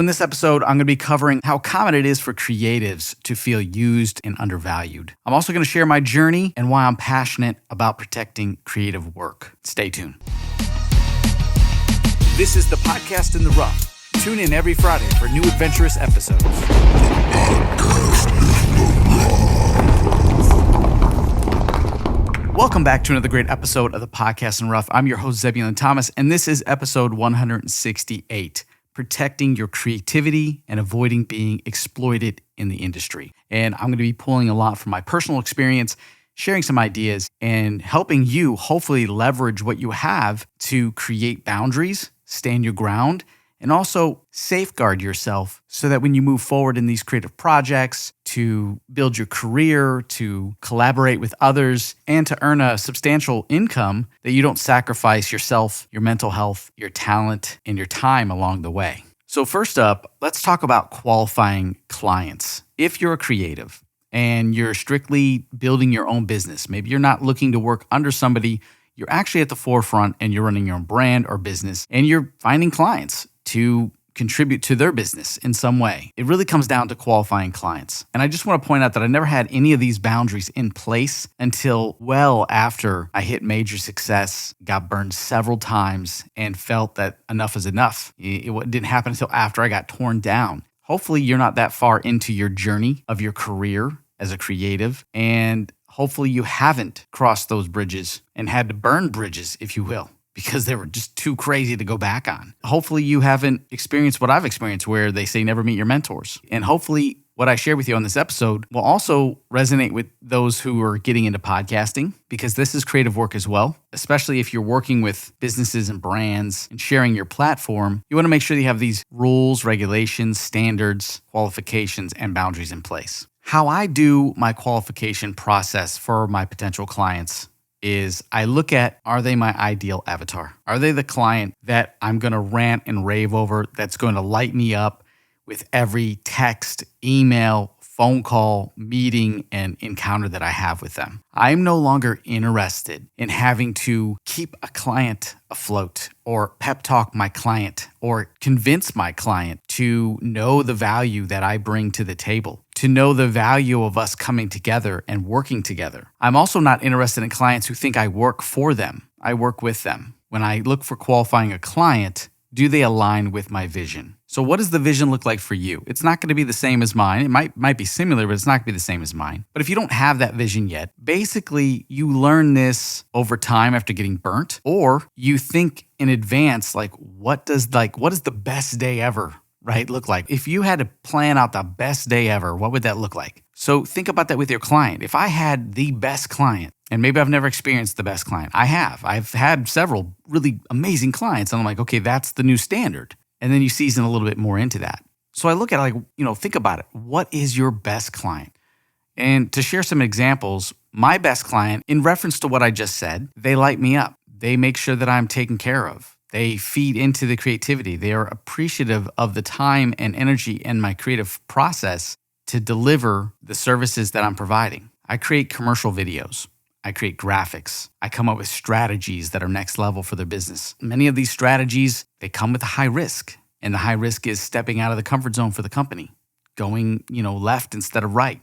In this episode, I'm going to be covering how common it is for creatives to feel used and undervalued. I'm also going to share my journey and why I'm passionate about protecting creative work. Stay tuned. This is the Podcast in the Rough. Tune in every Friday for new adventurous episodes. Welcome back to another great episode of the Podcast in the Rough. I'm your host, Zebulon Thomas, and this is episode 168. Protecting your creativity and avoiding being exploited in the industry. And I'm going to be pulling a lot from my personal experience, sharing some ideas, and helping you hopefully leverage what you have to create boundaries, stand your ground, and also safeguard yourself so that when you move forward in these creative projects, to build your career, to collaborate with others, and to earn a substantial income, that you don't sacrifice yourself, your mental health, your talent, and your time along the way. So first up, let's talk about qualifying clients. If you're a creative and you're strictly building your own business, maybe you're not looking to work under somebody, you're actually at the forefront and you're running your own brand or business, and you're finding clients to contribute to their business in some way. It really comes down to qualifying clients. And I just want to point out that I never had any of these boundaries in place until well after I hit major success, got burned several times, and felt that enough is enough. It didn't happen until after I got torn down. Hopefully you're not that far into your journey of your career as a creative, and hopefully you haven't crossed those bridges and had to burn bridges, if you will, because they were just too crazy to go back on. Hopefully you haven't experienced what I've experienced, where they say never meet your mentors. And hopefully what I share with you on this episode will also resonate with those who are getting into podcasting, because this is creative work as well. Especially if you're working with businesses and brands and sharing your platform, you want to make sure that you have these rules, regulations, standards, qualifications, and boundaries in place. How I do my qualification process for my potential clients is I look at, are they my ideal avatar? Are they the client that I'm going to rant and rave over, that's going to light me up with every text, email, phone call, meeting, and encounter that I have with them? I'm no longer interested in having to keep a client afloat or pep talk my client or convince my client to know the value that I bring to the table, to know the value of us coming together and working together. I'm also not interested in clients who think I work for them. I work with them. When I look for qualifying a client, do they align with my vision? So what does the vision look like for you? It's not going to be the same as mine. It might be similar, but it's not going to be the same as mine. But if you don't have that vision yet, basically you learn this over time after getting burnt, or you think in advance, like what does the best day ever, right, look like? If you had to plan out the best day ever, what would that look like? So think about that with your client. If I had the best client, and maybe I've never experienced the best client. I have. I've had several really amazing clients, and I'm like, okay, that's the new standard. And then you season a little bit more into that. So I look at think about it. What is your best client? And to share some examples, my best client, in reference to what I just said, they light me up. They make sure that I'm taken care of. They feed into the creativity. They are appreciative of the time and energy in my creative process to deliver the services that I'm providing. I create commercial videos. I create graphics. I come up with strategies that are next level for their business. Many of these strategies, they come with a high risk. And the high risk is stepping out of the comfort zone for the company, going, left instead of right,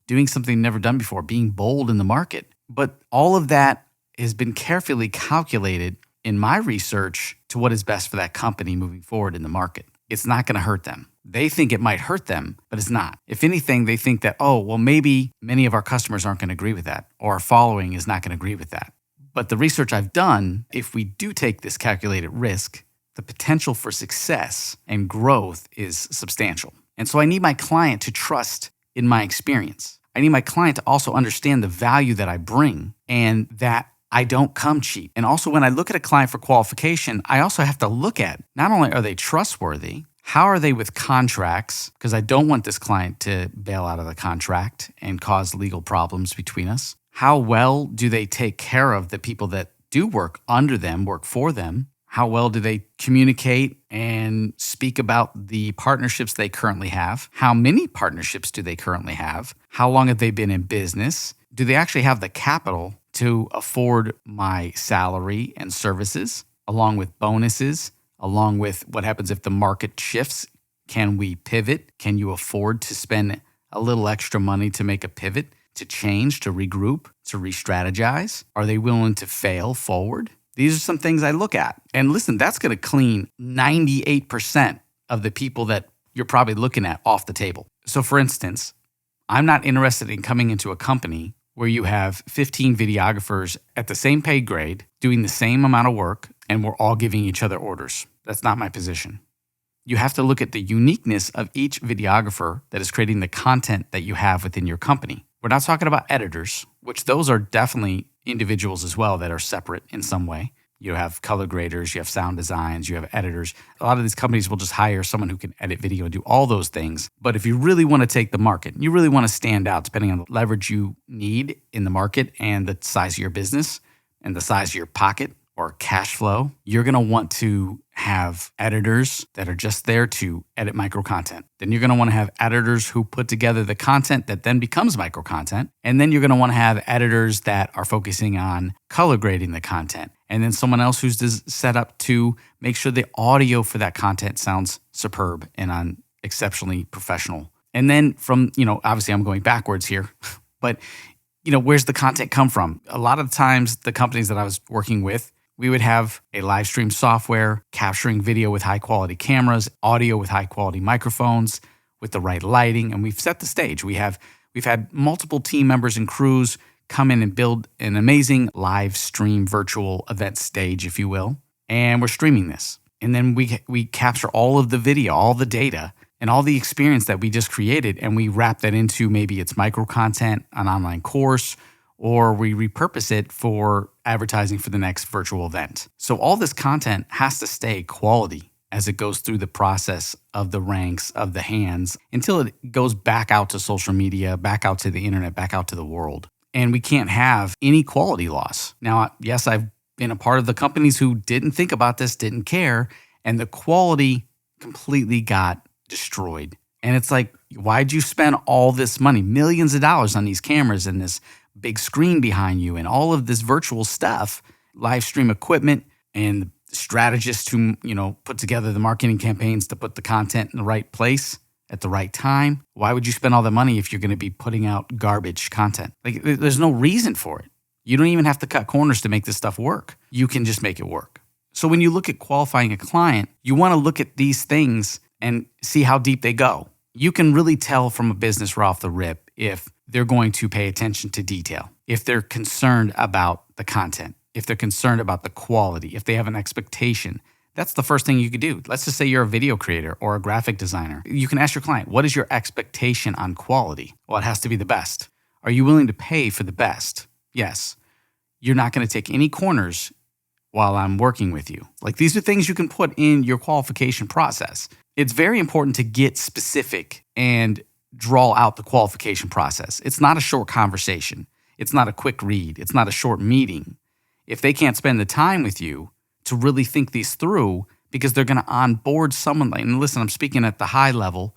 doing something never done before, being bold in the market. But all of that has been carefully calculated in my research to what is best for that company moving forward in the market. It's not going to hurt them. They think it might hurt them, but it's not. If anything, they think that, maybe many of our customers aren't going to agree with that, or our following is not going to agree with that. But the research I've done, if we do take this calculated risk, the potential for success and growth is substantial. And so I need my client to trust in my experience. I need my client to also understand the value that I bring and that I don't come cheap. And also when I look at a client for qualification, I also have to look at, not only are they trustworthy, how are they with contracts? Because I don't want this client to bail out of the contract and cause legal problems between us. How well do they take care of the people that do work under them, work for them? How well do they communicate and speak about the partnerships they currently have? How many partnerships do they currently have? How long have they been in business? Do they actually have the capital to afford my salary and services, along with bonuses, along with what happens if the market shifts Can we pivot? Can you afford to spend a little extra money to make a pivot, to change, to regroup, to re-strategize? Are they willing to fail forward? These are some things I look at. And listen, that's going to clean 98% of the people that you're probably looking at off the table. So for instance, I'm not interested in coming into a company where you have 15 videographers at the same pay grade, doing the same amount of work, and we're all giving each other orders. That's not my position. You have to look at the uniqueness of each videographer that is creating the content that you have within your company. We're not talking about editors, which those are definitely individuals as well that are separate in some way. You have color graders, you have sound designs, you have editors. A lot of these companies will just hire someone who can edit video and do all those things. But if you really want to take the market, you really want to stand out depending on the leverage you need in the market and the size of your business and the size of your pocket or cash flow, you're going to want to have editors that are just there to edit micro content. Then you're going to want to have editors who put together the content that then becomes micro content. And then you're going to want to have editors that are focusing on color grading the content. And then someone else who's set up to make sure the audio for that content sounds superb and exceptionally professional. And then from, obviously I'm going backwards here, but where's the content come from? A lot of times the companies that I was working with, we would have a live stream software capturing video with high quality cameras, audio with high quality microphones, with the right lighting, and we've set the stage. We've had multiple team members and crews come in and build an amazing live stream virtual event stage, if you will, and we're streaming this. And then we capture all of the video, all the data, and all the experience that we just created, and we wrap that into maybe it's micro content, an online course, or we repurpose it for advertising for the next virtual event. So all this content has to stay quality as it goes through the process of the ranks of the hands until it goes back out to social media, back out to the internet, back out to the world. And we can't have any quality loss. Now, yes, I've been a part of the companies who didn't think about this, didn't care, and the quality completely got destroyed. And it's like, why'd you spend all this money, millions of dollars on these cameras and this big screen behind you and all of this virtual stuff, live stream equipment and strategists who, put together the marketing campaigns to put the content in the right place at the right time? Why would you spend all the money if you're going to be putting out garbage content? Like, there's no reason for it. You don't even have to cut corners to make this stuff work. You can just make it work. So when you look at qualifying a client, you want to look at these things and see how deep they go. You can really tell from a business right off the rip if they're going to pay attention to detail, if they're concerned about the content, if they're concerned about the quality, if they have an expectation. That's the first thing you could do. Let's just say you're a video creator or a graphic designer. You can ask your client, what is your expectation on quality? Well, it has to be the best. Are you willing to pay for the best? Yes. You're not going to take any corners while I'm working with you. Like, these are things you can put in your qualification process. It's very important to get specific and draw out the qualification process. It's not a short conversation. It's not a quick read. It's not a short meeting. If they can't spend the time with you to really think these through, because they're going to onboard someone like, and listen, I'm speaking at the high level.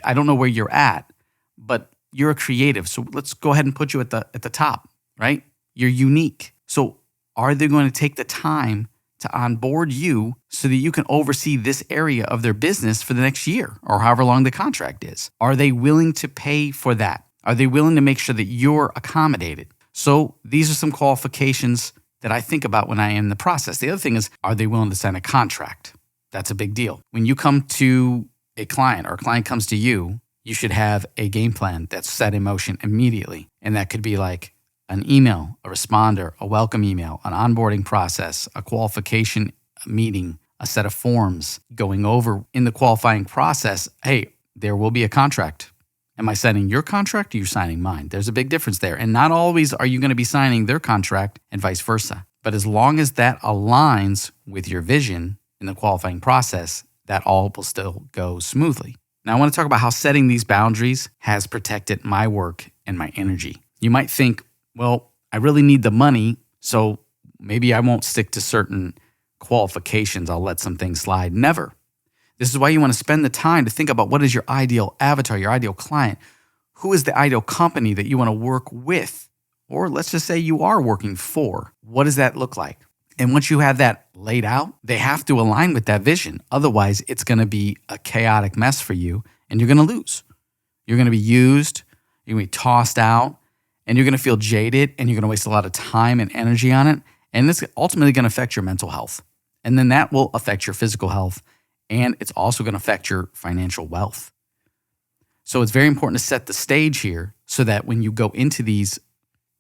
I don't know where you're at, but you're a creative. So let's go ahead and put you at the top, right? You're unique. So are they going to take the time to onboard you so that you can oversee this area of their business for the next year or however long the contract is? Are they willing to pay for that? Are they willing to make sure that you're accommodated? So these are some qualifications that I think about when I am in the process. The other thing is, are they willing to sign a contract? That's a big deal. When you come to a client or a client comes to you, you should have a game plan that's set in motion immediately. And that could be like an email, a responder, a welcome email, an onboarding process, a qualification meeting, a set of forms going over in the qualifying process. Hey, there will be a contract. Am I signing your contract or are you signing mine? There's a big difference there. And not always are you going to be signing their contract and vice versa. But as long as that aligns with your vision in the qualifying process, that all will still go smoothly. Now, I want to talk about how setting these boundaries has protected my work and my energy. You might think, well, I really need the money, so maybe I won't stick to certain qualifications. I'll let some things slide. Never. This is why you want to spend the time to think about what is your ideal avatar, your ideal client. Who is the ideal company that you want to work with? Or let's just say you are working for. What does that look like? And once you have that laid out, they have to align with that vision. Otherwise, it's going to be a chaotic mess for you and you're going to lose. You're going to be used, you're going to be tossed out, and you're going to feel jaded and you're going to waste a lot of time and energy on it. And it's ultimately going to affect your mental health. And then that will affect your physical health. And it's also going to affect your financial wealth. So it's very important to set the stage here so that when you go into these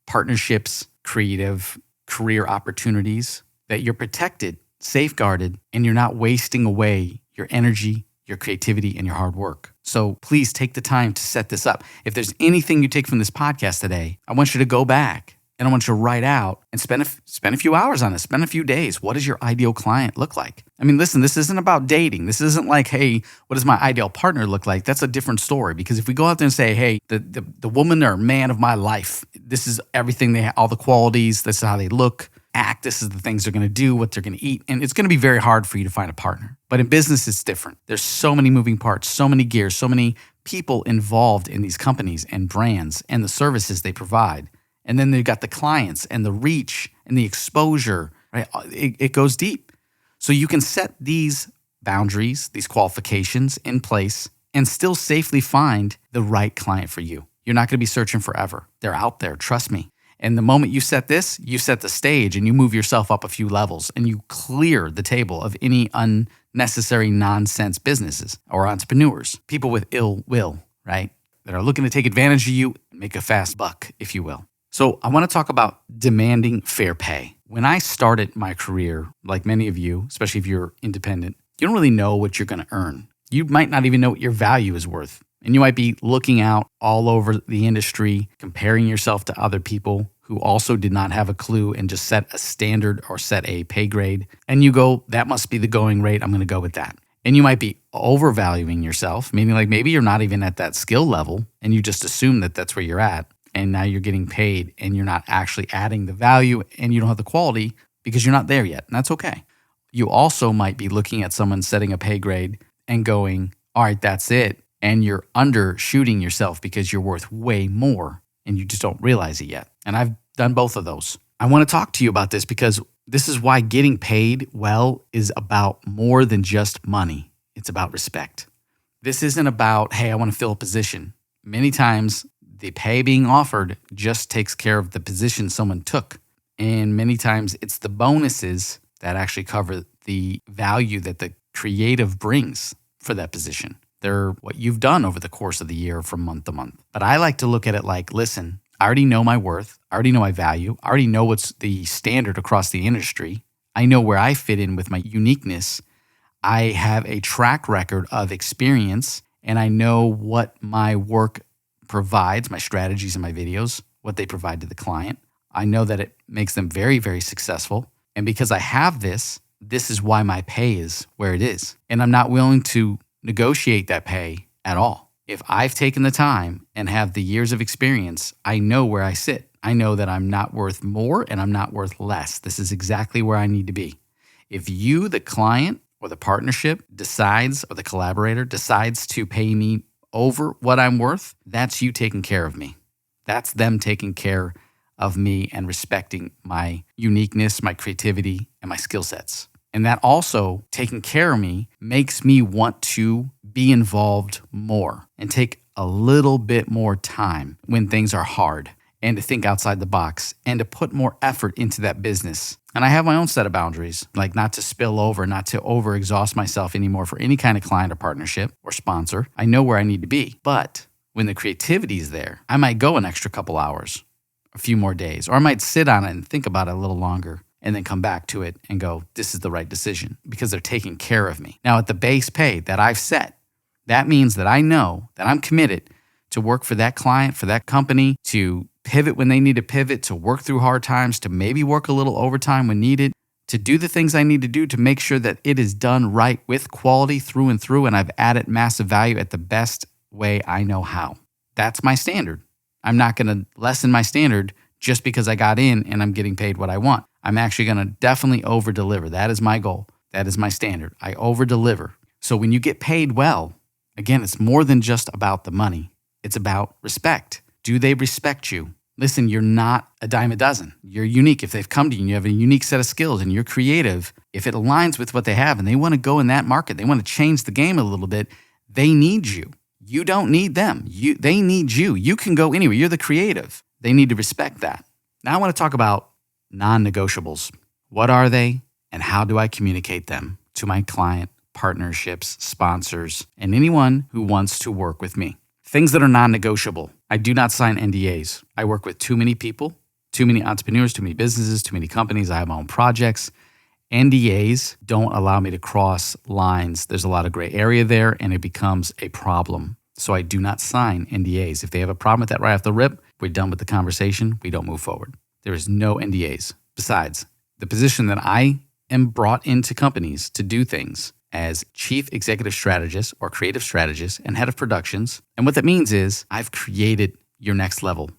partnerships, creative career opportunities, that you're protected, safeguarded, and you're not wasting away your energy, your creativity, and your hard work. So please take the time to set this up. If there's anything you take from this podcast today, I want you to go back and I want you to write out and spend a few hours on it, spend a few days. What does your ideal client look like? I mean, listen, this isn't about dating. This isn't like, hey, what does my ideal partner look like? That's a different story. Because if we go out there and say, hey, the woman or man of my life, this is everything they have, all the qualities, this is how they look, act, this is the things they're going to do, what they're going to eat. And it's going to be very hard for you to find a partner. But in business, it's different. There's so many moving parts, so many gears, so many people involved in these companies and brands and the services they provide. And then they've got the clients and the reach and the exposure, right? It goes deep. So you can set these boundaries, these qualifications in place and still safely find the right client for you. You're not going to be searching forever. They're out there, trust me. And the moment you set this, you set the stage and you move yourself up a few levels and you clear the table of any unnecessary nonsense businesses or entrepreneurs, people with ill will, right? That are looking to take advantage of you and make a fast buck, if you will. So I want to talk about demanding fair pay. When I started my career, like many of you, especially if you're independent, you don't really know what you're going to earn. You might not even know what your value is worth. And you might be looking out all over the industry, comparing yourself to other people who also did not have a clue and just set a standard or set a pay grade. And you go, that must be the going rate. I'm going to go with that. And you might be overvaluing yourself, meaning like maybe you're not even at that skill level and you just assume that that's where you're at. And now you're getting paid and you're not actually adding the value and you don't have the quality because you're not there yet. And that's okay. You also might be looking at someone setting a pay grade and going, all right, that's it. And you're undershooting yourself because you're worth way more and you just don't realize it yet. And I've done both of those. I want to talk to you about this because this is why getting paid well is about more than just money. It's about respect. This isn't about, hey, I want to fill a position. Many times, the pay being offered just takes care of the position someone took. And many times it's the bonuses that actually cover the value that the creative brings for that position. They're what you've done over the course of the year from month to month. But I like to look at it like, listen, I already know my worth. I already know my value. I already know what's the standard across the industry. I know where I fit in with my uniqueness. I have a track record of experience and I know what my work provides, my strategies and my videos, what they provide to the client. I know that it makes them very, very successful. And because I have this is why my pay is where it is. And I'm not willing to negotiate that pay at all. If I've taken the time and have the years of experience, I know where I sit. I know that I'm not worth more and I'm not worth less. This is exactly where I need to be. If you, the client or the partnership decides, or the collaborator decides to pay me over what I'm worth, that's you taking care of me. That's them taking care of me and respecting my uniqueness, my creativity, and my skill sets. And that also, taking care of me, makes me want to be involved more and take a little bit more time when things are hard and to think outside the box and to put more effort into that business. And I have my own set of boundaries, like not to spill over, not to overexhaust myself anymore for any kind of client or partnership or sponsor. I know where I need to be. But when the creativity is there, I might go an extra couple hours, a few more days, or I might sit on it and think about it a little longer and then come back to it and go, this is the right decision because they're taking care of me. Now at the base pay that I've set, that means that I know that I'm committed to work for that client, for that company, to pivot when they need to pivot, to work through hard times, to maybe work a little overtime when needed, to do the things I need to do to make sure that it is done right with quality through and through, and I've added massive value at the best way I know how. That's my standard. I'm not going to lessen my standard just because I got in and I'm getting paid what I want. I'm actually going to definitely over-deliver. That is my goal. That is my standard. I over-deliver. So when you get paid well, again, it's more than just about the money. It's about respect. Do they respect you? Listen, you're not a dime a dozen. You're unique. If they've come to you and you have a unique set of skills and you're creative, if it aligns with what they have and they want to go in that market, they want to change the game a little bit, they need you. You don't need them. They need you. You can go anywhere. You're the creative. They need to respect that. Now I want to talk about non-negotiables. What are they and how do I communicate them to my client, partnerships, sponsors, and anyone who wants to work with me? Things that are non-negotiable. I do not sign NDAs. I work with too many people, too many entrepreneurs, too many businesses, too many companies. I have my own projects. NDAs don't allow me to cross lines. There's a lot of gray area there and it becomes a problem. So I do not sign NDAs. If they have a problem with that right off the rip, we're done with the conversation. We don't move forward. There is no NDAs. Besides, the position that I am brought into companies to do things as chief executive strategist or creative strategist and head of productions. And what that means is I've created your next level,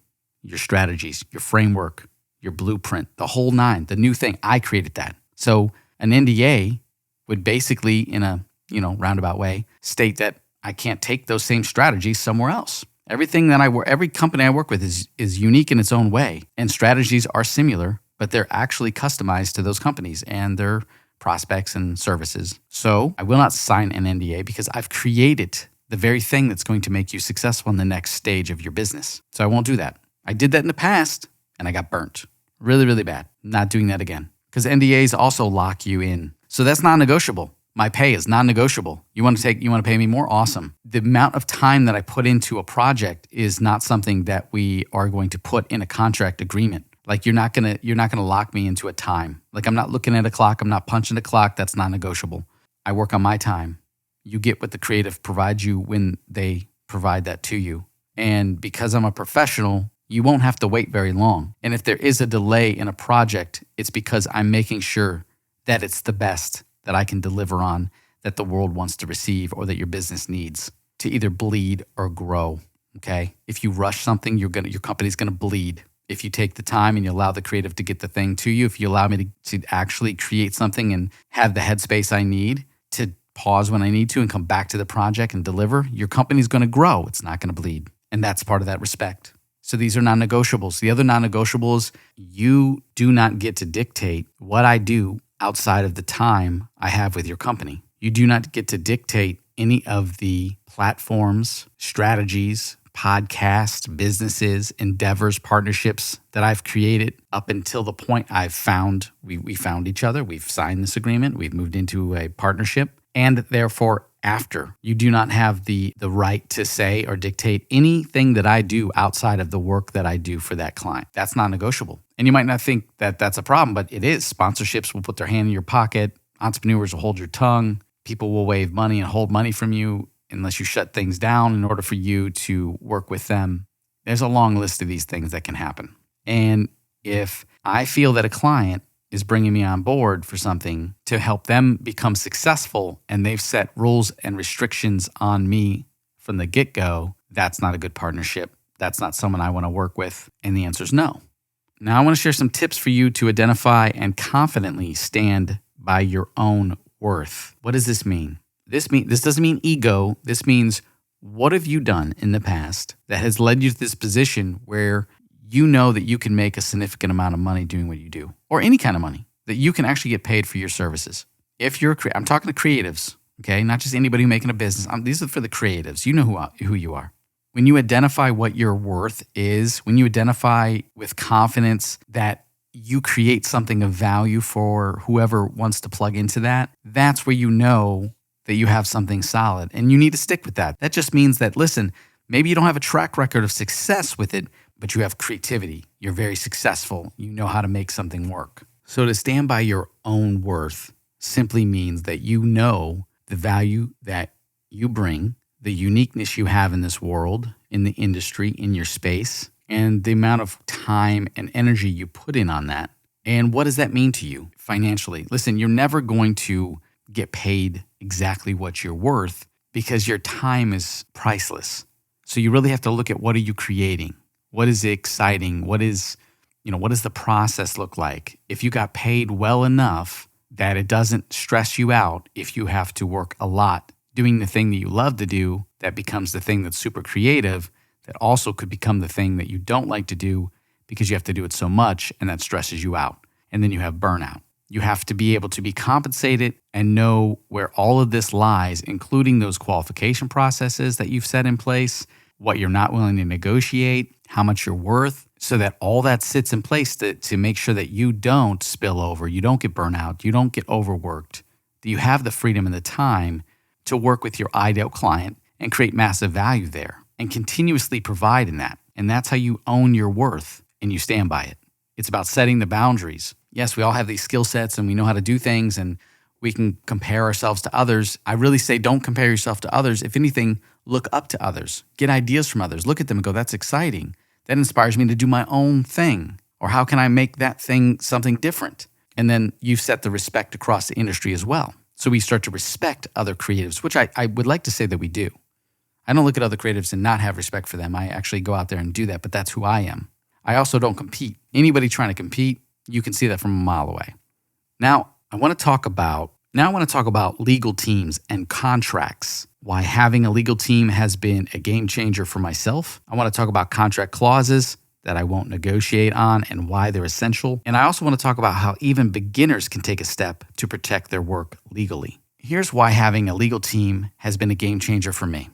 your strategies, your framework, your blueprint, the whole nine, the new thing. I created that. So an NDA would basically, in a roundabout way, state that I can't take those same strategies somewhere else. Everything that every company I work with is unique in its own way, and strategies are similar, but they're actually customized to those companies and their prospects and services. So I will not sign an NDA because I've created the very thing that's going to make you successful in the next stage of your business. So I won't do that. I did that in the past and I got burnt. Really, really bad. Not doing that again. Because NDAs also lock you in. So that's non-negotiable. My pay is non-negotiable. You want to pay me more? Awesome. The amount of time that I put into a project is not something that we are going to put in a contract agreement. Like you're not gonna lock me into a time. Like I'm not looking at a clock. I'm not punching a clock. That's non-negotiable. I work on my time. You get what the creative provides you when they provide that to you. And because I'm a professional, you won't have to wait very long. And if there is a delay in a project, it's because I'm making sure that it's the best that I can deliver on, that the world wants to receive or that your business needs to either bleed or grow, okay? If you rush something, your company's gonna bleed. If you take the time and you allow the creative to get the thing to you, if you allow me to actually create something and have the headspace I need to pause when I need to and come back to the project and deliver, your company's gonna grow. It's not gonna bleed. And that's part of that respect. So these are non-negotiables. The other non-negotiables, you do not get to dictate what I do outside of the time I have with your company. You do not get to dictate any of the platforms, strategies, podcasts, businesses, endeavors, partnerships that I've created up until the point I've found, we found each other, we've signed this agreement, we've moved into a partnership, and therefore after. You do not have the right to say or dictate anything that I do outside of the work that I do for that client. That's non-negotiable. And you might not think that that's a problem, but it is. Sponsorships will put their hand in your pocket. Entrepreneurs will hold your tongue. People will waive money and hold money from you unless you shut things down in order for you to work with them. There's a long list of these things that can happen. And if I feel that a client is bringing me on board for something to help them become successful and they've set rules and restrictions on me from the get-go, that's not a good partnership. That's not someone I want to work with. And the answer is no. Now I want to share some tips for you to identify and confidently stand by your own worth. What does this mean? This doesn't mean ego. This means, what have you done in the past that has led you to this position where you know that you can make a significant amount of money doing what you do, or any kind of money, that you can actually get paid for your services? If you're I'm talking to creatives, okay? Not just anybody making a business. These are for the creatives. You know who you are. When you identify what your worth is, when you identify with confidence that you create something of value for whoever wants to plug into that, that's where you know that you have something solid, and you need to stick with that. That just means that, listen, maybe you don't have a track record of success with it, but you have creativity. You're very successful. You know how to make something work. So to stand by your own worth simply means that you know the value that you bring, the uniqueness you have in this world, in the industry, in your space, and the amount of time and energy you put in on that. And what does that mean to you financially? Listen, you're never going to get paid exactly what you're worth because your time is priceless. So you really have to look at, what are you creating? What is exciting? What does the process look like? If you got paid well enough that it doesn't stress you out, if you have to work a lot doing the thing that you love to do, that becomes the thing that's super creative, that also could become the thing that you don't like to do because you have to do it so much and that stresses you out. And then you have burnout. You have to be able to be compensated and know where all of this lies, including those qualification processes that you've set in place, what you're not willing to negotiate, how much you're worth, so that all that sits in place to make sure that you don't spill over, you don't get burnout, you don't get overworked, that you have the freedom and the time to work with your ideal client and create massive value there and continuously provide in that. And that's how you own your worth and you stand by it. It's about setting the boundaries. Yes, we all have these skill sets and we know how to do things and we can compare ourselves to others. I really say don't compare yourself to others. If anything, look up to others. Get ideas from others. Look at them and go, that's exciting. That inspires me to do my own thing. Or how can I make that thing something different? And then you've set the respect across the industry as well. So we start to respect other creatives, which I would like to say that we do. I don't look at other creatives and not have respect for them. I actually go out there and do that, but that's who I am. I also don't compete. Anybody trying to compete, you can see that from a mile away. Now, I want to talk about legal teams and contracts, why having a legal team has been a game changer for myself. I want to talk about contract clauses that I won't negotiate on and why they're essential. And I also want to talk about how even beginners can take a step to protect their work legally. Here's why having a legal team has been a game changer for me.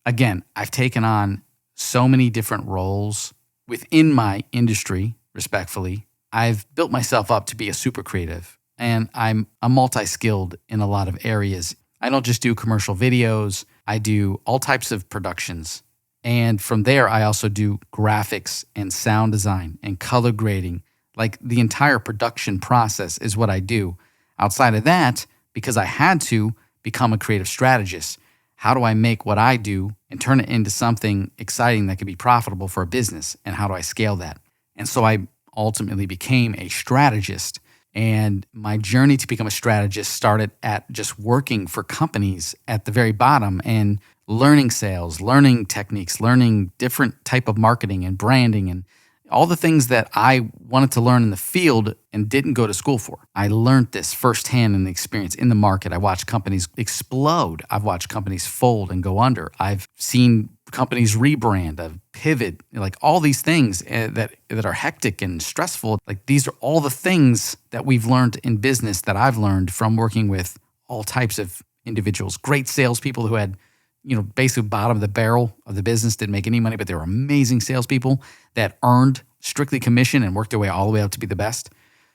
Again, I've taken on so many different roles within my industry, respectfully. I've built myself up to be a super creative, and I'm a multi-skilled in a lot of areas. I don't just do commercial videos. I do all types of productions. And from there, I also do graphics and sound design and color grading. Like the entire production process is what I do. Outside of that, because I had to become a creative strategist, how do I make what I do and turn it into something exciting that could be profitable for a business? And how do I scale that? And so I ultimately became a strategist. And my journey to become a strategist started at just working for companies at the very bottom and learning sales, learning techniques, learning different type of marketing and branding and all the things that I wanted to learn in the field and didn't go to school for. I learned this firsthand in the experience in the market. I watched companies explode. I've watched companies fold and go under. I've seen companies rebrand, pivot, like all these things that are hectic and stressful. Like these are all the things that we've learned in business that I've learned from working with all types of individuals, great salespeople who had basically bottom of the barrel of the business, didn't make any money, but they were amazing salespeople that earned strictly commission and worked their way all the way up to be the best,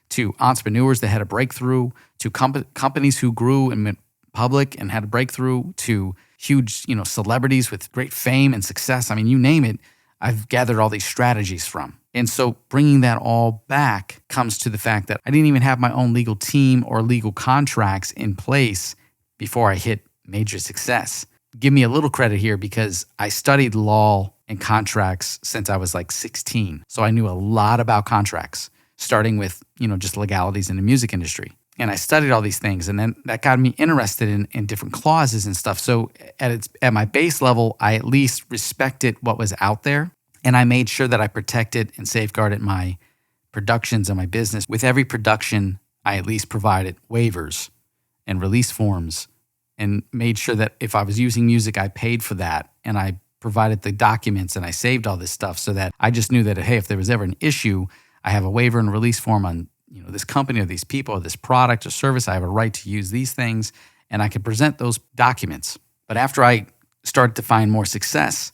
to entrepreneurs that had a breakthrough, to companies who grew and went public and had a breakthrough, to huge, celebrities with great fame and success. I mean, you name it, I've gathered all these strategies from. And so bringing that all back comes to the fact that I didn't even have my own legal team or legal contracts in place before I hit major success. Give me a little credit here because I studied law and contracts since I was like 16. So I knew a lot about contracts, starting with, just legalities in the music industry. And I studied all these things, and then that got me interested in different clauses and stuff. So at my base level, I at least respected what was out there, and I made sure that I protected and safeguarded my productions and my business. With every production, I at least provided waivers and release forms and made sure that if I was using music, I paid for that, and I provided the documents, and I saved all this stuff so that I just knew that, hey, if there was ever an issue, I have a waiver and release form on this company or these people or this product or service. I have a right to use these things, and I can present those documents. But after I started to find more success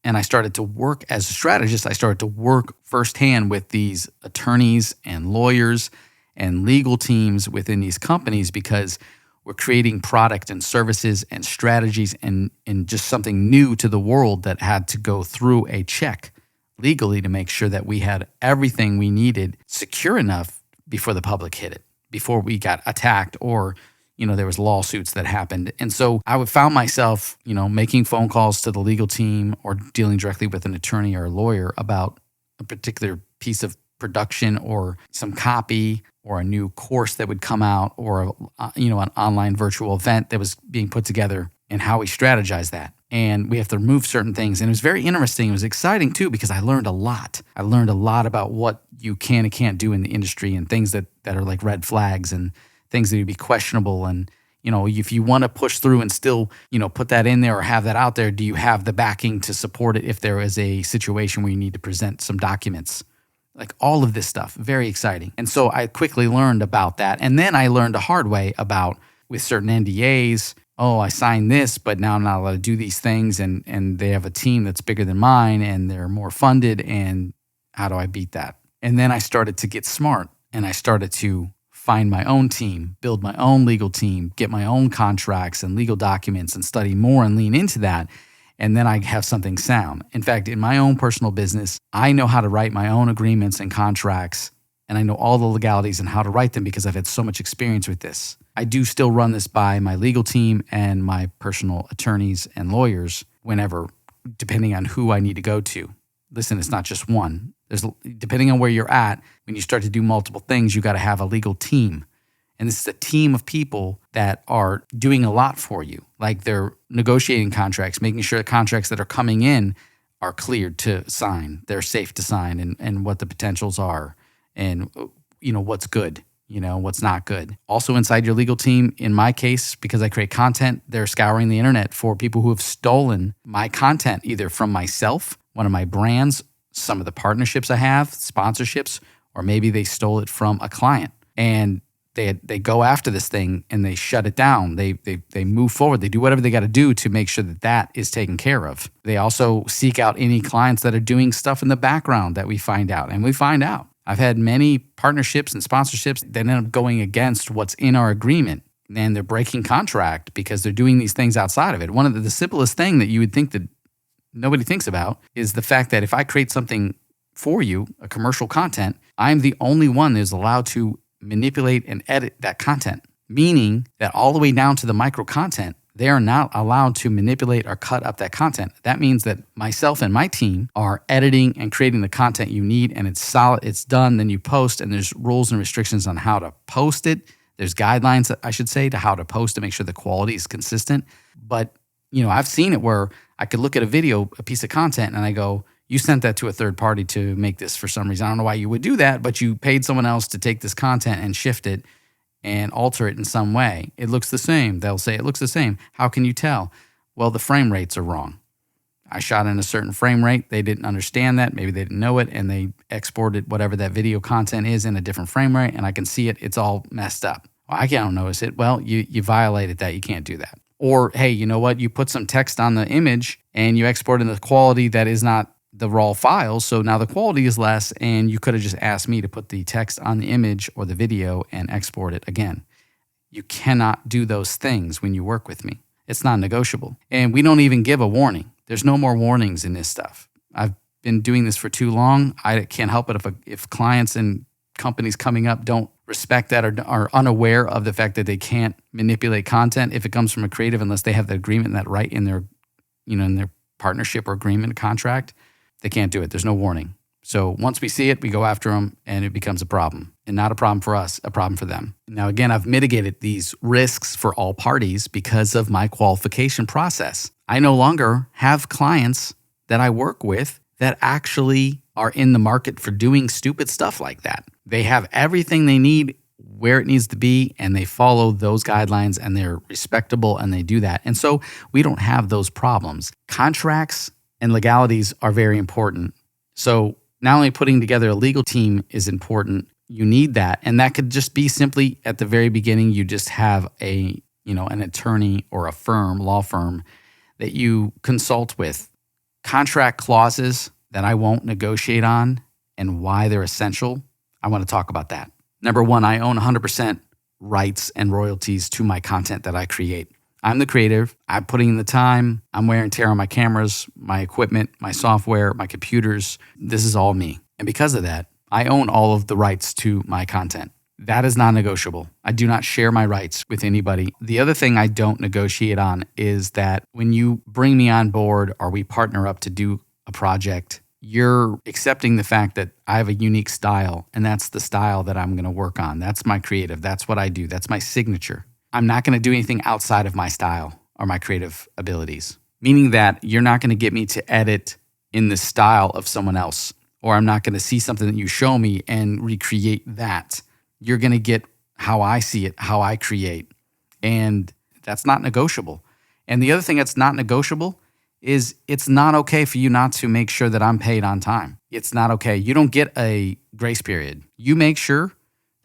and I started to work as a strategist, I started to work firsthand with these attorneys and lawyers and legal teams within these companies because we're creating product and services and strategies and just something new to the world that had to go through a check legally to make sure that we had everything we needed secure enough before the public hit it, before we got attacked or, there was lawsuits that happened. And so I would found myself, making phone calls to the legal team or dealing directly with an attorney or a lawyer about a particular piece of production or some copy or a new course that would come out or, an online virtual event that was being put together and how we strategize that. And we have to remove certain things. And it was very interesting. It was exciting too, because I learned a lot. I learned a lot about what you can and can't do in the industry and things that are like red flags and things that would be questionable. And, if you want to push through and still, put that in there or have that out there, do you have the backing to support it if there is a situation where you need to present some documents? Like all of this stuff, very exciting. And so I quickly learned about that. And then I learned the hard way about with certain NDAs, oh, I signed this, but now I'm not allowed to do these things. And they have a team that's bigger than mine and they're more funded. And how do I beat that? And then I started to get smart and I started to find my own team, build my own legal team, get my own contracts and legal documents and study more and lean into that. And then I have something sound. In fact, in my own personal business, I know how to write my own agreements and contracts, and I know all the legalities and how to write them because I've had so much experience with this. I do still run this by my legal team and my personal attorneys and lawyers whenever, depending on who I need to go to. Listen, it's not just one. Depending on where you're at, when you start to do multiple things, you got to have a legal team. And this is a team of people that are doing a lot for you. Like they're negotiating contracts, making sure the contracts that are coming in are cleared to sign. They're safe to sign and what the potentials are and what's good, what's not good. Also inside your legal team, in my case, because I create content, they're scouring the internet for people who have stolen my content, either from myself, one of my brands, some of the partnerships I have, sponsorships, or maybe they stole it from a client. And they go after this thing and they shut it down. They move forward. They do whatever they got to do to make sure that is taken care of. They also seek out any clients that are doing stuff in the background that we find out. And we find out. I've had many partnerships and sponsorships that end up going against what's in our agreement. And they're breaking contract because they're doing these things outside of it. One of the simplest thing that you would think that nobody thinks about is the fact that if I create something for you, a commercial content, I'm the only one that is allowed to manipulate and edit that content, meaning that all the way down to the micro content, they are not allowed to manipulate or cut up that content. That means that myself and my team are editing and creating the content you need, and it's solid, it's done, then you post, and there's rules and restrictions on how to post it. There's guidelines, I should say, to how to post to make sure the quality is consistent. But, I've seen it where I could look at a video, a piece of content, and I go, you sent that to a third party to make this for some reason. I don't know why you would do that, but you paid someone else to take this content and shift it and alter it in some way. It looks the same. They'll say it looks the same. How can you tell? Well, the frame rates are wrong. I shot in a certain frame rate. They didn't understand that. Maybe they didn't know it, and they exported whatever that video content is in a different frame rate, and I can see it. It's all messed up. Well, I can't notice it. Well, you violated that. You can't do that. Or, hey, you know what? You put some text on the image, and you export in the quality that is not the raw files, so now the quality is less, and you could have just asked me to put the text on the image or the video and export it again. You cannot do those things when you work with me. It's non-negotiable. And we don't even give a warning. There's no more warnings in this stuff. I've been doing this for too long. I can't help it if clients and companies coming up don't respect that or are unaware of the fact that they can't manipulate content if it comes from a creative unless they have the agreement and that right in their, in their partnership or agreement contract. They can't do it. There's no warning. So once we see it, we go after them and it becomes a problem. And not a problem for us, a problem for them. Now, again, I've mitigated these risks for all parties because of my qualification process. I no longer have clients that I work with that actually are in the market for doing stupid stuff like that. They have everything they need where it needs to be, and they follow those guidelines, and they're respectable, and they do that. And so we don't have those problems. Contracts and legalities are very important. So not only putting together a legal team is important, you need that. And that could just be simply at the very beginning, you just have an attorney or a firm, law firm that you consult with. Contract clauses that I won't negotiate on and why they're essential, I want to talk about that. Number one, I own 100% rights and royalties to my content that I create. I'm the creative. I'm putting in the time. I'm wear and tear on my cameras, my equipment, my software, my computers. This is all me. And because of that, I own all of the rights to my content. That is non-negotiable. I do not share my rights with anybody. The other thing I don't negotiate on is that when you bring me on board or we partner up to do a project, you're accepting the fact that I have a unique style, and that's the style that I'm going to work on. That's my creative. That's what I do. That's my signature. I'm not going to do anything outside of my style or my creative abilities, meaning that you're not going to get me to edit in the style of someone else, or I'm not going to see something that you show me and recreate that. You're going to get how I see it, how I create, and that's not negotiable. And the other thing that's not negotiable is it's not okay for you not to make sure that I'm paid on time. It's not okay. You don't get a grace period. You make sure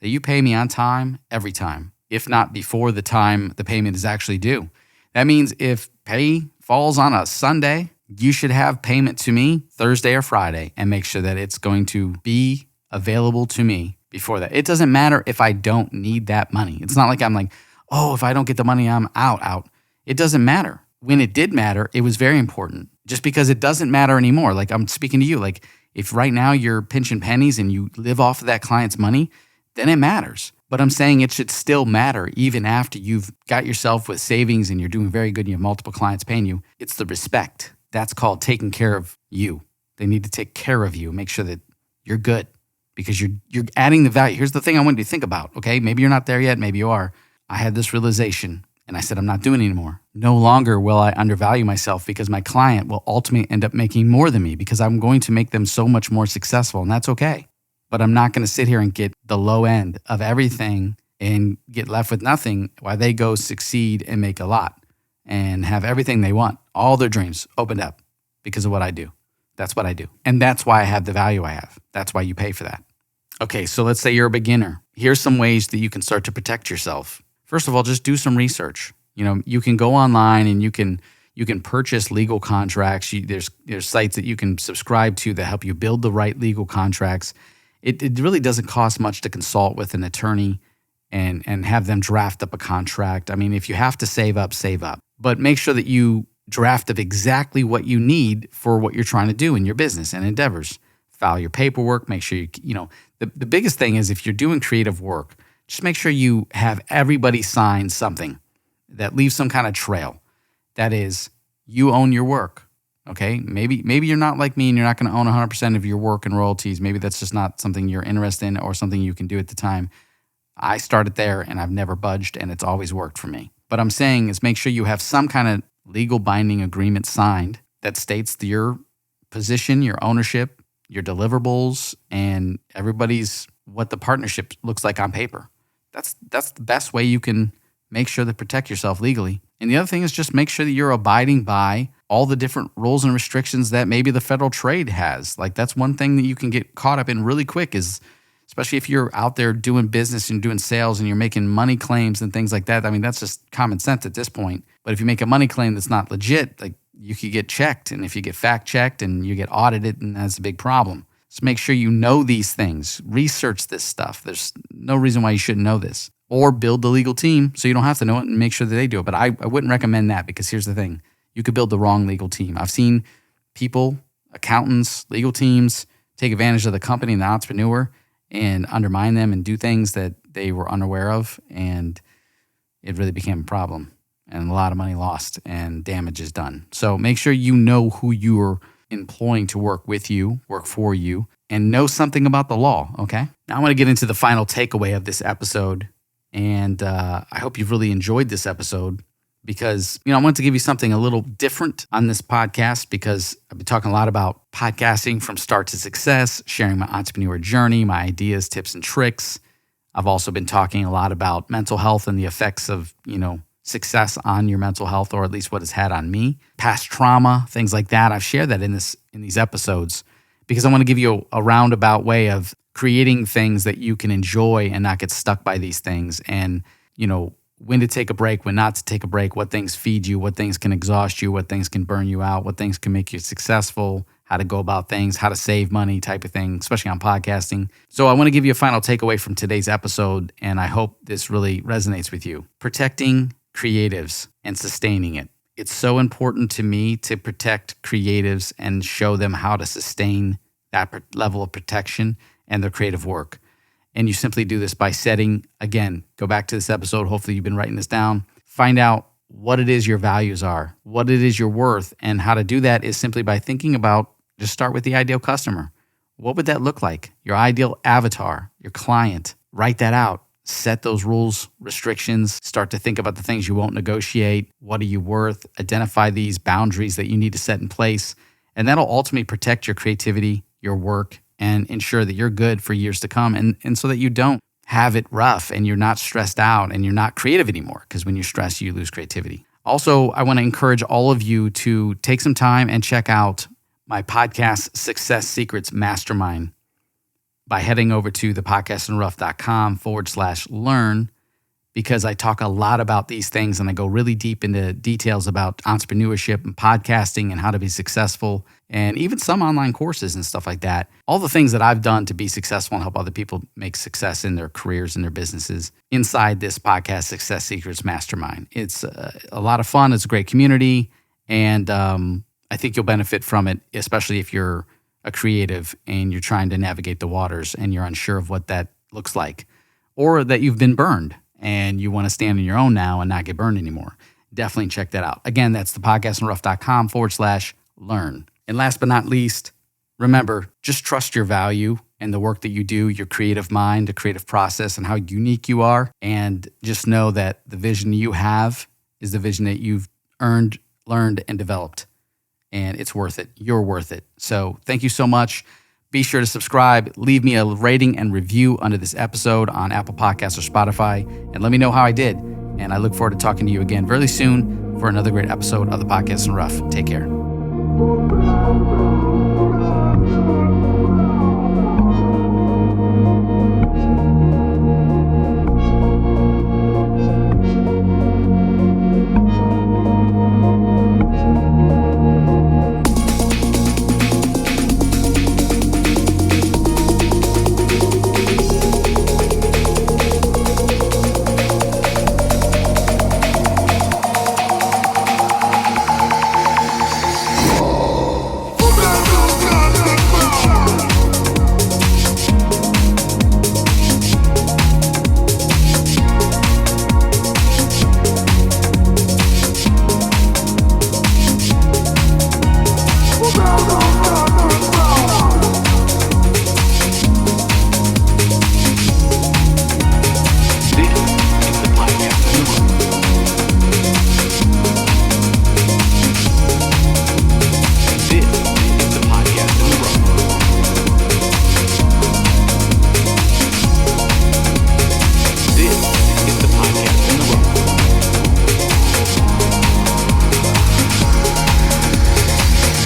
that you pay me on time every time, if not before the time the payment is actually due. That means if pay falls on a Sunday, you should have payment to me Thursday or Friday and make sure that it's going to be available to me before that. It doesn't matter if I don't need that money. It's not like I'm like, oh, if I don't get the money, I'm out. It doesn't matter. When it did matter, it was very important. Just because it doesn't matter anymore. Like I'm speaking to you, like if right now you're pinching pennies and you live off of that client's money, then it matters. But I'm saying it should still matter even after you've got yourself with savings and you're doing very good and you have multiple clients paying you. It's the respect. That's called taking care of you. They need to take care of you, make sure that you're good because you're adding the value. Here's the thing I want you to think about, okay? Maybe you're not there yet, maybe you are. I had this realization and I said, I'm not doing it anymore. No longer will I undervalue myself because my client will ultimately end up making more than me because I'm going to make them so much more successful, and that's okay. But I'm not going to sit here and get the low end of everything and get left with nothing while they go succeed and make a lot and have everything they want, all their dreams opened up because of what I do. That's what I do. And that's why I have the value I have. That's why you pay for that. Okay, so let's say you're a beginner. Here's some ways that you can start to protect yourself. First of all, just do some research. You can go online and you can purchase legal contracts. There's sites that you can subscribe to that help you build the right legal contracts. It really doesn't cost much to consult with an attorney and have them draft up a contract. I mean, if you have to save up, save up. But make sure that you draft up exactly what you need for what you're trying to do in your business and endeavors. File your paperwork. Make sure the biggest thing is if you're doing creative work, just make sure you have everybody sign something that leaves some kind of trail. That is, you own your work. Okay, maybe you're not like me and you're not going to own 100% of your work and royalties. Maybe that's just not something you're interested in or something you can do at the time. I started there and I've never budged and it's always worked for me. But I'm saying is make sure you have some kind of legal binding agreement signed that states your position, your ownership, your deliverables, and everybody's what the partnership looks like on paper. That's the best way you can make sure to protect yourself legally. And the other thing is just make sure that you're abiding by all the different rules and restrictions that maybe the federal trade has. Like that's one thing that you can get caught up in really quick is, especially if you're out there doing business and doing sales and you're making money claims and things like that. I mean, that's just common sense at this point. But if you make a money claim that's not legit, like you could get checked. And if you get fact checked and you get audited, and that's a big problem. So make sure you know these things. Research this stuff. There's no reason why you shouldn't know this. Or build the legal team so you don't have to know it and make sure that they do it. But I wouldn't recommend that because here's the thing. You could build the wrong legal team. I've seen people, accountants, legal teams take advantage of the company and the entrepreneur and undermine them and do things that they were unaware of. And it really became a problem and a lot of money lost and damage is done. So make sure you know who you are employing to work with you, work for you, and know something about the law, okay? Now I want to get into the final takeaway of this episode. And I hope you've really enjoyed this episode because, I want to give you something a little different on this podcast because I've been talking a lot about podcasting from start to success, sharing my entrepreneur journey, my ideas, tips, and tricks. I've also been talking a lot about mental health and the effects of, success on your mental health, or at least what it's had on me, past trauma, things like that. I've shared that in these episodes because I want to give you a roundabout way of creating things that you can enjoy and not get stuck by these things. And, when to take a break, when not to take a break, what things feed you, what things can exhaust you, what things can burn you out, what things can make you successful, how to go about things, how to save money type of thing, especially on podcasting. So I want to give you a final takeaway from today's episode, and I hope this really resonates with you. Protecting creatives and sustaining it. It's so important to me to protect creatives and show them how to sustain that level of protection and their creative work. And you simply do this by setting, again, go back to this episode. Hopefully you've been writing this down. Find out what it is your values are, what it is you're worth. And how to do that is simply by thinking about, just start with the ideal customer. What would that look like? Your ideal avatar, your client. Write that out. Set those rules, restrictions. Start to think about the things you won't negotiate. What are you worth? Identify these boundaries that you need to set in place. And that'll ultimately protect your creativity, your work, and ensure that you're good for years to come. And so that you don't have it rough and you're not stressed out and you're not creative anymore. Because when you're stressed, you lose creativity. Also, I want to encourage all of you to take some time and check out my podcast Success Secrets Mastermind by heading over to thepodcastinrough.com/learn, because I talk a lot about these things and I go really deep into details about entrepreneurship and podcasting and how to be successful, and even some online courses and stuff like that. All the things that I've done to be successful and help other people make success in their careers and their businesses inside this podcast, Success Secrets Mastermind. It's a lot of fun. It's a great community, and I think you'll benefit from it, especially if you're a creative and you're trying to navigate the waters and you're unsure of what that looks like, or that you've been burned and you want to stand on your own now and not get burned anymore. Definitely check that out. Again, that's thepodcastinrough.com/learn. And last but not least, remember, just trust your value and the work that you do, your creative mind, the creative process, and how unique you are. And just know that the vision you have is the vision that you've earned, learned, and developed. And it's worth it. You're worth it. So thank you so much. Be sure to subscribe, leave me a rating and review under this episode on Apple Podcasts or Spotify, and let me know how I did. And I look forward to talking to you again very soon for another great episode of the Podcast in Rough. Take care.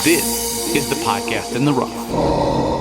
This is the Podcast in the Rough.